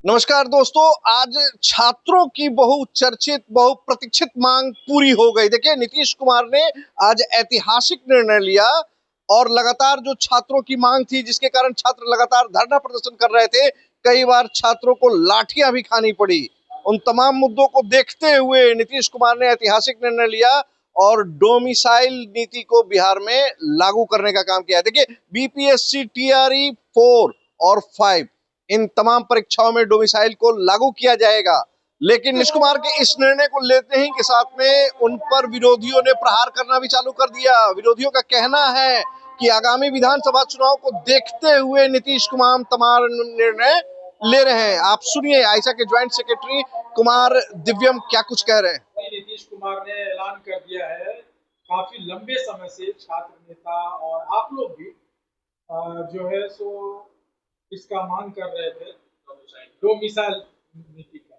नमस्कार दोस्तों। आज छात्रों की बहुचर्चित बहुप्रतीक्षित मांग पूरी हो गई। देखिए, नीतीश कुमार ने आज ऐतिहासिक निर्णय लिया और लगातार जो छात्रों की मांग थी, जिसके कारण छात्र लगातार धरना प्रदर्शन कर रहे थे, कई बार छात्रों को लाठियां भी खानी पड़ी। उन तमाम मुद्दों को देखते हुए नीतीश कुमार ने ऐतिहासिक निर्णय लिया और डोमिसाइल नीति को बिहार में लागू करने का काम किया। देखिए, बीपीएससी टीआरई 4 और 5 इन तमाम परीक्षाओं में डोमिसाइल को लागू किया जाएगा। लेकिन नीतीश कुमार के इस निर्णय को लेते ही के साथ में उन पर विरोधियों ने प्रहार करना भी चालू कर दिया। विरोधियों का कहना है कि आगामी विधानसभा चुनाव को देखते हुए नीतीश कुमार तमाम निर्णय ले रहे हैं। आप सुनिए आइसा के ज्वाइंट सेक्रेटरी कुमार दिव्यम क्या कुछ कह रहे हैं। नीतीश कुमार ने ऐलान कर दिया है, काफी लंबे समय से छात्र नेता और आप लोग भी जो है सो इसका मांग कर रहे थे, डोमिसाइल नीति का।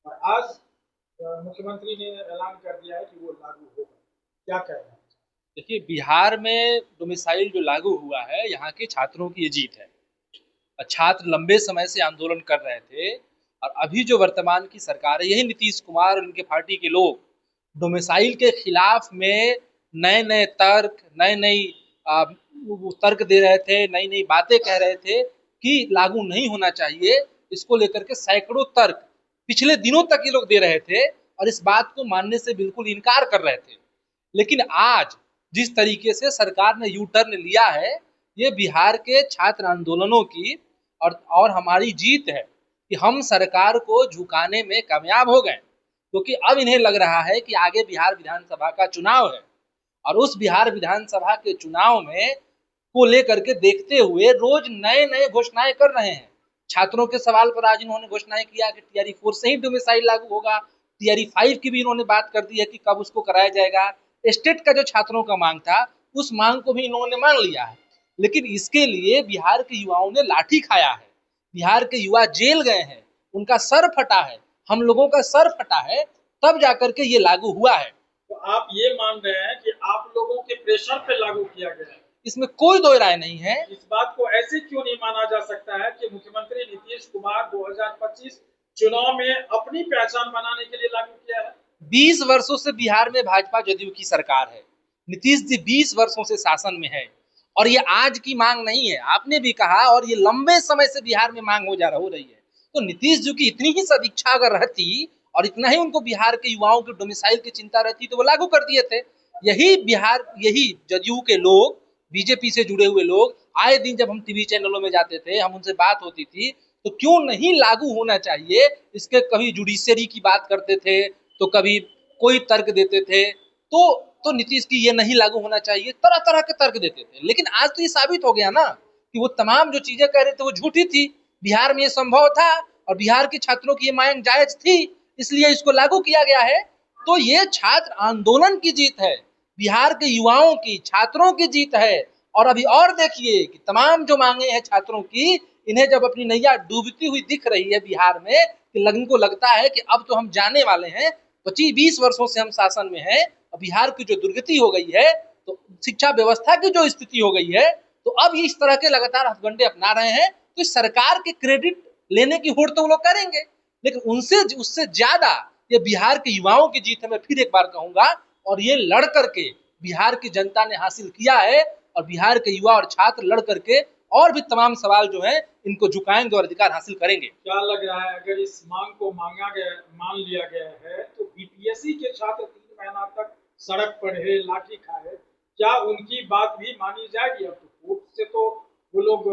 और आज मुख्यमंत्री ने ऐलान कर दिया है कि वो लागू होगा। क्या कह रहे हैं? देखिए, बिहार में डोमिसाइल जो लागू हुआ है, यहाँ के छात्रों की ये जीत है। छात्र लंबे समय से आंदोलन कर रहे थे और अभी जो वर्तमान की सरकार है, यही नीतीश कुमार और उनके पार्टी के लोग डोमिसाइल के खिलाफ में नए नए तर्क तर्क दे रहे थे, नई नई बातें कह रहे थे कि लागू नहीं होना चाहिए। इसको लेकर के सैकड़ों तर्क पिछले दिनों तक ये लोग दे रहे थे और इस बात को मानने से बिल्कुल इनकार कर रहे थे। लेकिन आज जिस तरीके से सरकार ने यू टर्न लिया है, ये बिहार के छात्र आंदोलनों की और हमारी जीत है कि हम सरकार को झुकाने में कामयाब हो गए। क्योंकि अब इन्हें लग रहा है कि आगे बिहार विधानसभा का चुनाव है और उस बिहार विधानसभा के चुनाव में को लेकर के देखते हुए रोज नए नए घोषणाएं कर रहे हैं। छात्रों के सवाल पर आज इन्होंने घोषणाएं किया कि टीआरई 4 से ही डोमिसाइल लागू होगा। टीआरई 5 की भी इन्होंने बात कर दी है कि कब उसको कराया जाएगा। स्टेट का जो छात्रों का मांग था, उस मांग को भी इन्होंने मान लिया है। लेकिन इसके लिए बिहार के युवाओं ने लाठी खाया है, बिहार के युवा जेल गए हैं, उनका सर फटा है, हम लोगों का सर फटा है, तब जाकर के ये लागू हुआ है। तो आप ये मान रहे हैं कि आप लोगों के प्रेशर पे लागू किया गया है? इसमें कोई दो राय नहीं है। इस बात को ऐसे क्यों नहीं माना जा सकता है कि मुख्यमंत्री नीतीश कुमार 2025 चुनाव में अपनी पहचान बनाने के लिए लागू किया है? 20 वर्षों से बिहार में भाजपा जदयू की सरकार है। नीतीश जी 20 वर्षों से शासन में है और ये आज की मांग नहीं है। आपने भी कहा, और ये लंबे समय से बिहार में मांग हो रही है। तो नीतीश जी की इतनी ही सदिच्छा अगर रहती और इतना ही उनको बिहार के युवाओं के डोमिसाइल की चिंता रहती तो वो लागू कर दिए थे। यही जदयू के लोग, बीजेपी से जुड़े हुए लोग, आए दिन जब हम टीवी चैनलों में जाते थे, हम उनसे बात होती थी, तो क्यों नहीं लागू होना चाहिए इसके कभी जुडिशरी की बात करते थे, तो कभी कोई तर्क देते थे। तो नीतीश की ये नहीं लागू होना चाहिए, तरह तरह के तर्क देते थे। लेकिन आज तो ये साबित हो गया ना कि वो तमाम जो चीजें कह रहे थे वो झूठी थी। बिहार में ये संभव था और बिहार के छात्रों की ये मांग जायज थी, इसलिए इसको लागू किया गया है। तो ये छात्र आंदोलन की जीत है, बिहार के युवाओं की, छात्रों की जीत है। और अभी और देखिए कि तमाम जो मांगे हैं छात्रों की, इन्हें जब अपनी नैया डूबती हुई दिख रही है बिहार में, कि इनको लगता है कि अब तो हम जाने वाले हैं, 25-20 वर्षों से हम शासन में हैं और बिहार की जो दुर्गति हो गई है, तो शिक्षा व्यवस्था की जो स्थिति हो गई है, तो अब इस तरह के लगातार हथकंडे अपना रहे हैं। तो इस सरकार के क्रेडिट लेने की होड़ तो वो लोग करेंगे, लेकिन उनसे उससे ज्यादा ये बिहार के युवाओं की जीत है, मैं फिर एक बार कहूंगा। और ये लड़ करके बिहार की जनता ने हासिल किया है और बिहार के युवा और छात्र लड़ करके और भी तमाम सवाल जो है इनको झुकाएंगे और अधिकार हासिल करेंगे। क्या लग रहा है, अगर इस मांग को मान लिया गया है तो बीपीएससी के छात्र 3 महीना तक सड़क पर है, लाठी खाए, क्या उनकी बात भी मानी जाएगी? अब तो कोर्ट से तो वो लोग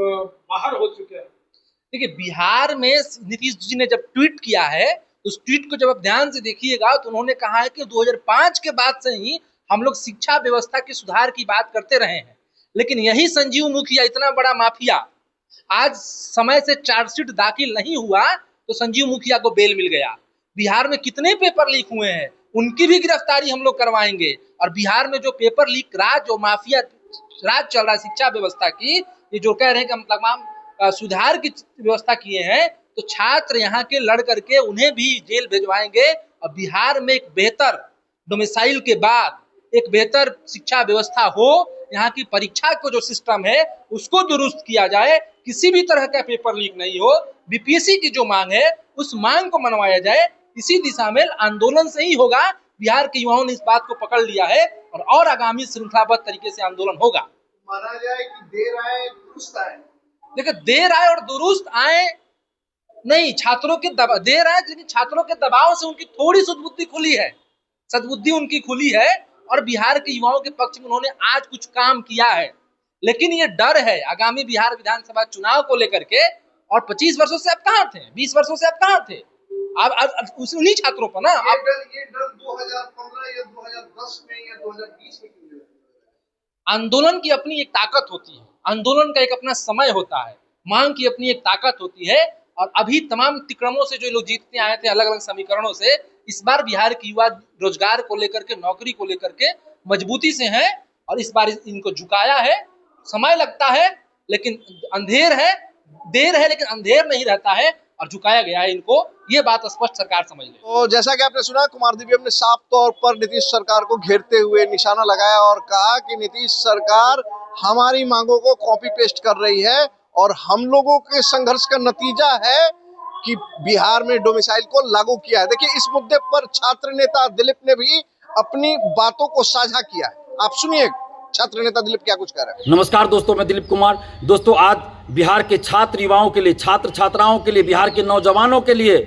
बाहर हो चुके हैं। देखिए, बिहार में नीतीश जी ने जब ट्वीट किया है, उस ट्वीट को जब आप ध्यान से देखिएगा तो उन्होंने कहा है कि 2005 के बाद से ही हम लोग शिक्षा व्यवस्था के सुधार की बात करते रहे हैं। लेकिन यही संजीव मुखिया, इतना बड़ा माफिया, आज समय से चार्जशीट दाखिल नहीं हुआ तो संजीव मुखिया को बेल मिल गया। बिहार में कितने पेपर लीक हुए हैं, उनकी भी गिरफ्तारी हम लोग करवाएंगे। और बिहार में जो पेपर लीक राज, जो माफिया राज चल रहा है शिक्षा व्यवस्था की, ये जो कह रहे हैं कि हम तमाम सुधार की व्यवस्था किए हैं, तो छात्र यहाँ के लड़ करके उन्हें भी जेल भिजवाएंगे। और बिहार में एक बेहतर डोमिसाइल के बाद एक बेहतर शिक्षा व्यवस्था हो, यहाँ की परीक्षा को जो सिस्टम है उसको दुरुस्त किया जाए, किसी भी तरह का पेपर लीक नहीं हो, बीपीएससी की जो मांग है उस मांग को मनवाया जाए। इसी दिशा में आंदोलन से ही होगा। बिहार के युवाओं ने इस बात को पकड़ लिया है और आगामी श्रृंखलाबद्ध तरीके से आंदोलन होगा। माना जाए कि देर आए दुरुस्त आए। देखिए, देर आए और दुरुस्त आए नहीं, छात्रों के देर आए, लेकिन छात्रों के दबाव से उनकी थोड़ी सद्बुद्धि खुली है, सद्बुद्धि उनकी खुली है और बिहार के युवाओं के पक्ष में उन्होंने आज कुछ काम किया है। लेकिन ये डर है आगामी बिहार विधानसभा चुनाव को लेकर के। और 25 वर्षों से आप कहाँ थे, 20 वर्षों से आप कहाँ थे? आप उन्हीं छात्रों पर ना ये डर 2015 या 2010 में या 2020 में क्यों? आंदोलन की अपनी एक ताकत होती है, आंदोलन का एक अपना समय होता है, मांग की अपनी एक ताकत होती है। और अभी तमाम तिक्रमों से जो लोग जीतते आए थे अलग अलग समीकरणों से, इस बार बिहार की युवा रोजगार को लेकर के, नौकरी को लेकर के मजबूती से हैं और इस बार इनको झुकाया है। समय लगता है लेकिन अंधेर है, देर है लेकिन अंधेर नहीं रहता है और झुकाया गया है इनको। ये बात स्पष्ट सरकार समझ ले। तो जैसा कि आपने सुना, कुमार दिव्यम ने साफ तौर पर नीतीश सरकार को घेरते हुए निशाना लगाया और कहा कि नीतीश सरकार हमारी मांगों को कॉपी पेस्ट कर रही है और हम लोगों के संघर्ष का नतीजा है कि बिहार में डोमिसाइल को लागू किया है। देखिए, इस मुद्दे पर छात्र नेता दिलीप ने भी अपनी बातों को साझा किया है। आप सुनिए छात्र नेता दिलीप क्या कुछ कह रहे हैं। नमस्कार दोस्तों, मैं दिलीप कुमार। दोस्तों, आज बिहार के छात्र युवाओं के लिए, छात्र छात्राओं के लिए, बिहार के नौजवानों के लिए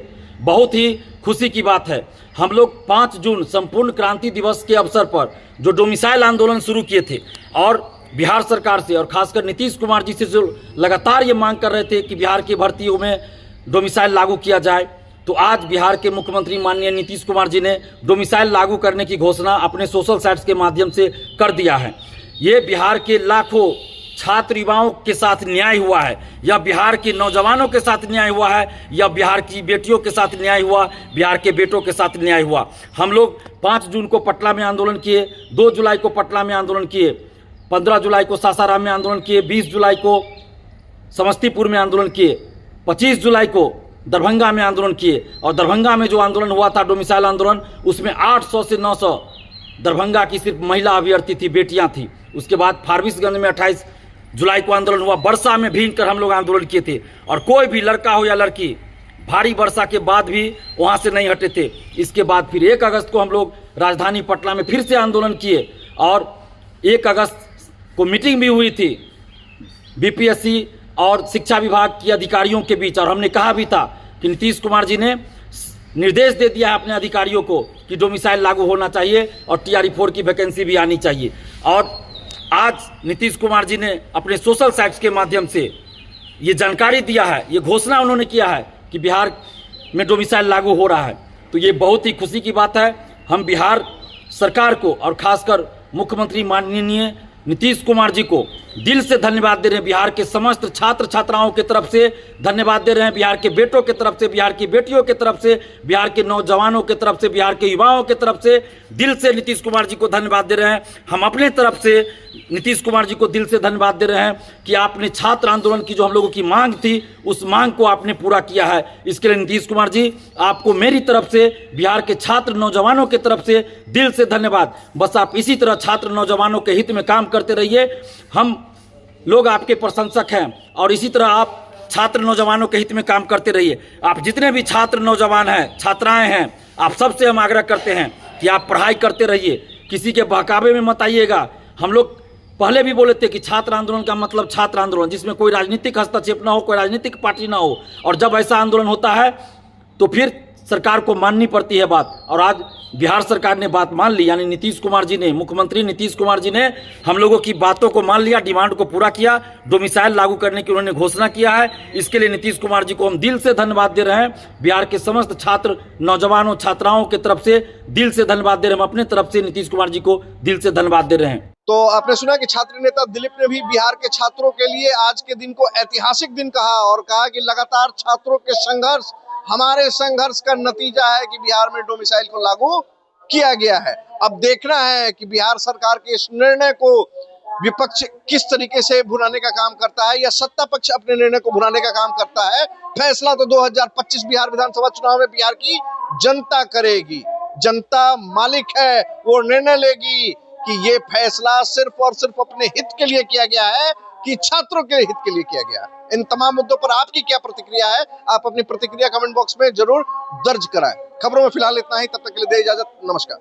बहुत ही खुशी की बात है। हम लोग 5 जून संपूर्ण क्रांति दिवस के अवसर पर जो डोमिसाइल आंदोलन शुरू किए थे और बिहार सरकार से और खासकर नीतीश कुमार जी से जो लगातार ये मांग कर रहे थे कि बिहार की भर्तियों में डोमिसाइल लागू किया जाए, तो आज बिहार के मुख्यमंत्री माननीय नीतीश कुमार जी ने डोमिसाइल लागू करने की घोषणा अपने सोशल साइट्स के माध्यम से कर दिया है। ये बिहार के लाखों छात्र युवाओं के साथ न्याय हुआ है, या बिहार के नौजवानों के साथ न्याय हुआ है, या बिहार की बेटियों के साथ न्याय हुआ, बिहार के बेटों के साथ न्याय हुआ। हम लोग 5 जून को पटना में आंदोलन किए, 2 जुलाई को पटना में आंदोलन किए, 15 जुलाई को सासाराम में आंदोलन किए, 20 जुलाई को समस्तीपुर में आंदोलन किए, 25 जुलाई को दरभंगा में आंदोलन किए। और दरभंगा में जो आंदोलन हुआ था डोमिसाइल आंदोलन, उसमें 800 से 900 दरभंगा की सिर्फ महिला अभ्यर्थी थी, बेटियां थी। उसके बाद फारबिसगंज में 28 जुलाई को आंदोलन हुआ। वर्षा में भीग कर हम लोग आंदोलन किए थे और कोई भी लड़का हो या लड़की भारी वर्षा के बाद भी वहाँ से नहीं हटे थे। इसके बाद फिर 1 अगस्त को हम लोग राजधानी पटना में फिर से आंदोलन किए और 1 अगस्त को मीटिंग भी हुई थी बीपीएससी और शिक्षा विभाग के अधिकारियों के बीच। और हमने कहा भी था कि नीतीश कुमार जी ने निर्देश दे दिया है अपने अधिकारियों को कि डोमिसाइल लागू होना चाहिए और TRE-4 की वैकेंसी भी आनी चाहिए। और आज नीतीश कुमार जी ने अपने सोशल साइट्स के माध्यम से ये जानकारी दिया है, ये घोषणा उन्होंने किया है कि बिहार में डोमिसाइल लागू हो रहा है। तो ये बहुत ही खुशी की बात है। हम बिहार सरकार को और खासकर मुख्यमंत्री माननीय नीतीश कुमार जी को दिल से धन्यवाद दे रहे हैं। बिहार के समस्त छात्र छात्राओं के तरफ से धन्यवाद दे रहे हैं, बिहार के बेटों के तरफ से, बिहार की बेटियों के तरफ से, बिहार के नौजवानों के तरफ से, बिहार के युवाओं के तरफ से दिल से नीतीश कुमार जी को धन्यवाद दे रहे हैं। हम अपने तरफ से नीतीश कुमार जी को दिल से धन्यवाद दे रहे हैं कि आपने छात्र आंदोलन की जो हम लोगों की मांग थी, उस मांग को आपने पूरा किया है। इसके लिए नीतीश कुमार जी, आपको मेरी तरफ से, बिहार के छात्र नौजवानों की तरफ से दिल से धन्यवाद। बस आप इसी तरह छात्र नौजवानों के हित में काम करते रहिए। हम लोग आपके प्रशंसक हैं और इसी तरह आप छात्र नौजवानों के हित में काम करते रहिए। आप जितने भी छात्र नौजवान हैं, छात्राएं हैं, आप सबसे हम आग्रह करते हैं कि आप पढ़ाई करते रहिए, किसी के बहकावे में मत आइएगा। हम लोग पहले भी बोले थे कि छात्र आंदोलन का मतलब छात्र आंदोलन जिसमें कोई राजनीतिक हस्तक्षेप ना हो, कोई राजनीतिक पार्टी ना हो। और जब ऐसा आंदोलन होता है तो फिर सरकार को माननी पड़ती है बात। और आज बिहार सरकार ने बात मान ली, यानी नीतीश कुमार जी ने, मुख्यमंत्री नीतीश कुमार जी ने हम लोगों की बातों को मान लिया, डिमांड को पूरा किया, डोमिसाइल लागू करने की उन्होंने घोषणा किया है। इसके लिए नीतीश कुमार जी को हम दिल से धन्यवाद दे रहे हैं। बिहार के समस्त छात्र नौजवानों छात्राओं की तरफ से दिल से धन्यवाद दे रहे हैं। हम अपने तरफ से नीतीश कुमार जी को दिल से धन्यवाद दे रहे हैं। तो आपने सुना कि छात्र नेता दिलीप ने भी बिहार के छात्रों के लिए आज के दिन को ऐतिहासिक दिन कहा और कहा कि लगातार छात्रों के संघर्ष, हमारे संघर्ष का नतीजा है कि बिहार में डोमिसाइल को लागू किया गया है। अब देखना है कि बिहार सरकार के इस निर्णय को विपक्ष किस तरीके से भुनाने का काम करता है या सत्ता पक्ष अपने निर्णय को भुनाने का काम करता है। फैसला तो 2025 बिहार विधानसभा चुनाव में बिहार की जनता करेगी। जनता मालिक है, वो निर्णय लेगी कि ये फैसला सिर्फ और सिर्फ अपने हित के लिए किया गया है कि छात्रों के हित के लिए किया गया। इन तमाम मुद्दों पर आपकी क्या प्रतिक्रिया है, आप अपनी प्रतिक्रिया कमेंट बॉक्स में जरूर दर्ज कराएं। खबरों में फिलहाल इतना ही, तब तक के लिए दे इजाजत, नमस्कार।